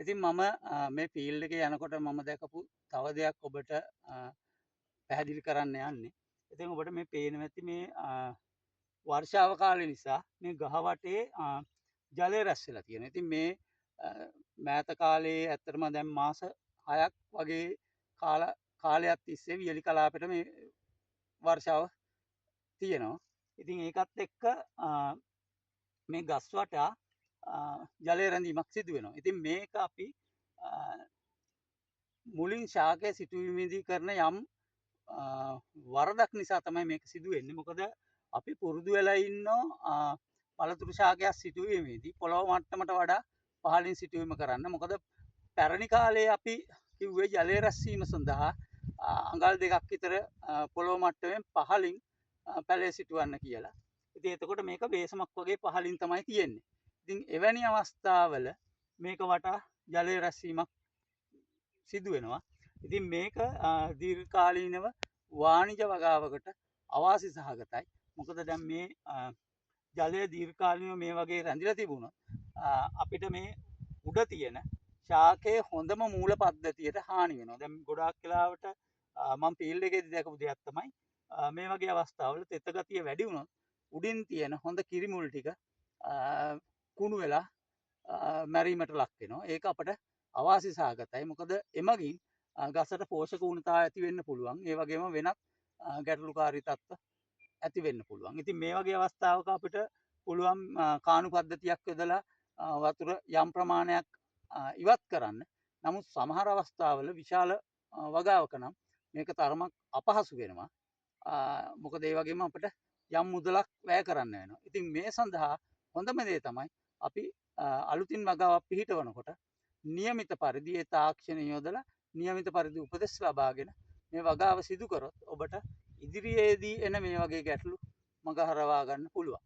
ඉතින් මම මේ ෆීල්ඩ් එකේ යනකොට මම දැකපු තව දෙයක් ඔබට පැහැදිලි කරන්න යන්නේ. ඉතින් ඔබට මේ පේනවා ඇති මේ වර්ෂාව කාලේ නිසා මේ ගහ වටේ ජලය රැස් වෙලා තියෙනවා. ඉතින් මේ මෑත කාලේ ඇත්තටම දැන් මාස 6ක් වගේ කාලයක් තිස්සේ වියලි කලාපෙට මේ වර්ෂාව තියෙනවා. ඉතින් ඒකත් එක්ක මේ ගස් වටා ජලය රැඳීමක් සිදු වෙනවා. ඉතින් මේක අපි මුලින් ශාකය සිටුවීමේදී කරන යම් වරදක් නිසා තමයි මේක සිදු වෙන්නේ. මොකද අපි පුරුදු වෙලා ඉන්නවා පළතුරු ශාකයක් සිටුවීමේදී පොළොව මට්ටමට වඩා පහළින් සිටුවීම කරන්න. මොකද පැරණි කාලේ අපි කිව්වේ ජලය රැස්වීම සඳහා අඟල් 2ක් විතර පොළොව මට්ටමෙන් පහළින් පැලේ සිටුවන්න කියලා. ඉතින් එතකොට මේක බේසමක් වගේ පහළින් තමයි තියෙන්නේ. ඉතින් එවැනි අවස්ථාවල මේක වටා ජලය රැස්වීමක් සිදු වෙනවා. ඉතින් මේක දීර්ඝකාලීනව වාණිජ වගාවකට අවාසි සහගතයි. මොකද දැන් මේ ජලය දීර්ඝකාලීනව මේ වගේ රැඳිලා තිබුණොත් අපිට මේ උඩ තියෙන ශාකයේ හොඳම මූල පද්ධතියට හානි වෙනවා. දැන් ගොඩාක් වෙලාවට මම ෆීල්ඩ් එකේදී දැකපු දෙයක් තමයි මේ වගේ අවස්ථාවල තෙත ගතිය වැඩි වුණොත් උඩින් තියෙන හොඳ කිරිමුල් ටික කුණු වෙලා මැරීමට ලක් වෙනවා. ඒක අපට අවාසි සහගතයි. මොකද එමගින් ගසට පෝෂක උණතා ඇති වෙන්න පුළුවන්. ඒ වගේම වෙනත් ගැටලුකාරී තත්ත්ව ඇති වෙන්න පුළුවන්. ඉතින් මේ වගේ අවස්ථාවක අපිට පුළුවන් කාණු පද්ධතියක් යොදලා වතුර යම් ප්‍රමාණයක් ඉවත් කරන්න. නමුත් සමහර අවස්ථාවල විශාල වගාවක නම් මේක තරමක් අපහසු වෙනවා. මොකද ඒ වගේම අපිට යම් මුදලක් වැය කරන්න වෙනවා. ඉතින් මේ සඳහා හොඳම දේ තමයි අපි අලුතින් වගාවක් පිහිටවනකොට නියමිත පරිදි ඒ තාක්ෂණය යොදලා නියමිත පරිදි උපදෙස් ලබාගෙන මේ වගාව සිදු කරොත් ඔබට ඉදිරියේදී එන මේ වගේ ගැටලු මගහරවා ගන්න පුළුවන්.